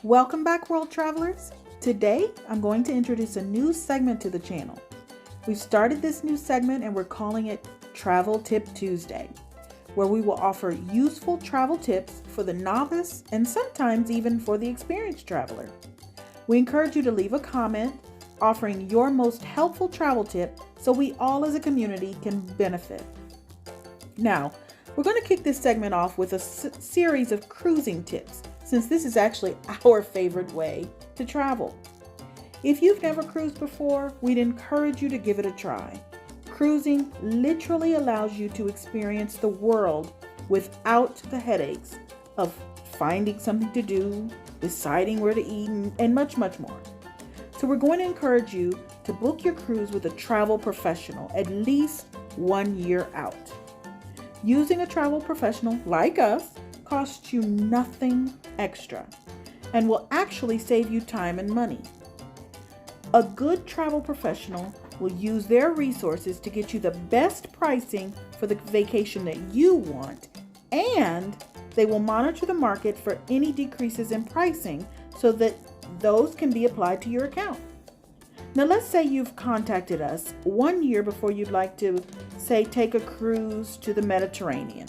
Welcome back, world travelers. Today, I'm going to introduce a new segment to the channel. We've started this new segment and we're calling it Travel Tip Tuesday, where we will offer useful travel tips for the novice and sometimes even for the experienced traveler. We encourage you to leave a comment offering your most helpful travel tip so we all as a community can benefit. Now, we're going to kick this segment off with a series of cruising tips, since this is actually our favorite way to travel. If you've never cruised before, we'd encourage you to give it a try. Cruising literally allows you to experience the world without the headaches of finding something to do, deciding where to eat, and much, much more. So we're going to encourage you to book your cruise with a travel professional at least 1 year out. Using a travel professional like us costs you nothing extra and will actually save you time and money. A good travel professional will use their resources to get you the best pricing for the vacation that you want, and they will monitor the market for any decreases in pricing so that those can be applied to your account. Now, let's say you've contacted us 1 year before you'd like to, say, take a cruise to the Mediterranean.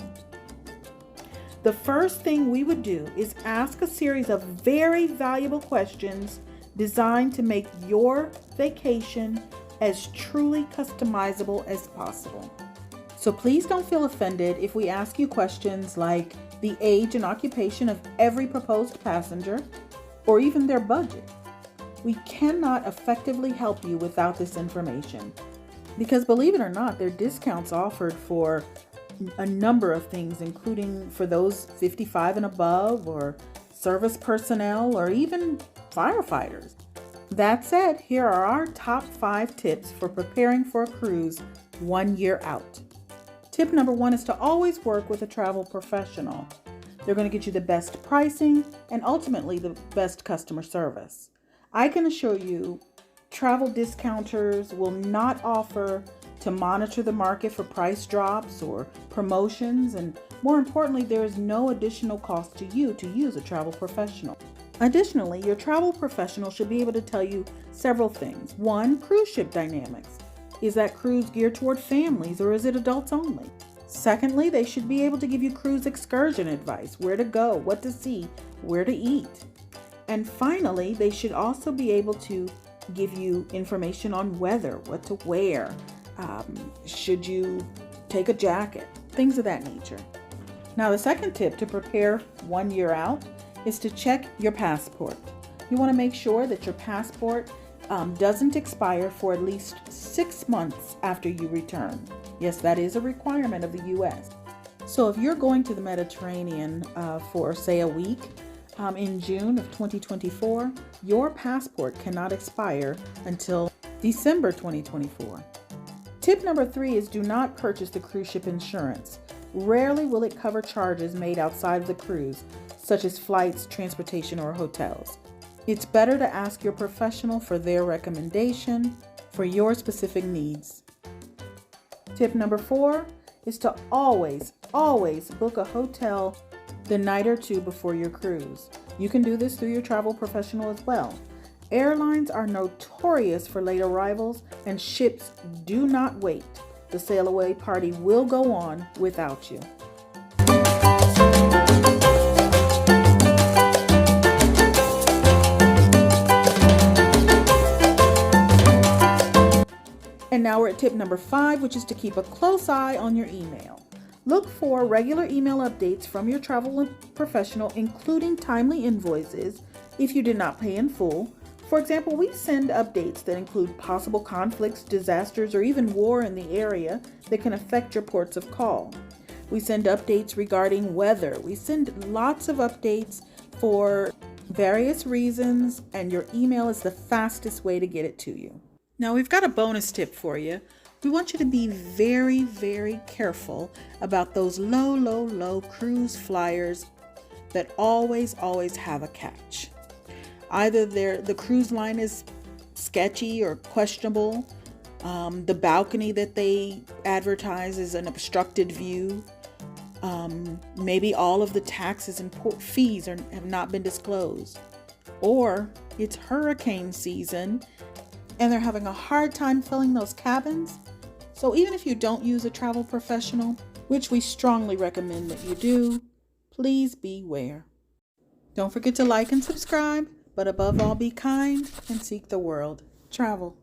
The first thing we would do is ask a series of very valuable questions designed to make your vacation as truly customizable as possible. So please don't feel offended if we ask you questions like the age and occupation of every proposed passenger, or even their budget. We cannot effectively help you without this information, because believe it or not, there are discounts offered for a number of things, including for those 55 and above, or service personnel, or even firefighters. That said, here are our top 5 tips for preparing for a cruise 1 year out. Tip number 1 is to always work with a travel professional. They're going to get you the best pricing and ultimately the best customer service. I can assure you, travel discounters will not offer to monitor the market for price drops or promotions, and more importantly, there is no additional cost to you to use a travel professional. Additionally, your travel professional should be able to tell you several things. 1, cruise ship dynamics. Is that cruise geared toward families or is it adults only? Secondly, they should be able to give you cruise excursion advice, where to go, what to see, where to eat. And finally, they should also be able to give you information on weather, what to wear, should you take a jacket, things of that nature. Now, the second tip to prepare 1 year out is to check your passport. You want to make sure that your passport doesn't expire for at least 6 months after you return. Yes, that is a requirement of the U.S. So if you're going to the Mediterranean for, say, a week in June of 2024, your passport cannot expire until December 2024. Tip number 3 is do not purchase the cruise ship insurance. Rarely will it cover charges made outside of the cruise, such as flights, transportation, or hotels. It's better to ask your professional for their recommendation for your specific needs. Tip number 4 is to always book a hotel the night or two before your cruise. You can do this through your travel professional as well. Airlines are notorious for late arrivals, and ships do not wait. The sail away party will go on without you. And now we're at tip number 5, which is to keep a close eye on your email. Look for regular email updates from your travel professional, including timely invoices if you did not pay in full. For example, we send updates that include possible conflicts, disasters, or even war in the area that can affect your ports of call. We send updates regarding weather. We send lots of updates for various reasons, and your email is the fastest way to get it to you. Now, we've got a bonus tip for you. We want you to be very, very careful about those low cruise flyers that always have a catch. Either the cruise line is sketchy or questionable, the balcony that they advertise is an obstructed view, maybe all of the taxes and fees have not been disclosed. or it's hurricane season and they're having a hard time filling those cabins. So even if you don't use a travel professional, which we strongly recommend that you do, please beware. Don't forget to like and subscribe, but above all, be kind and seek the world. Travel.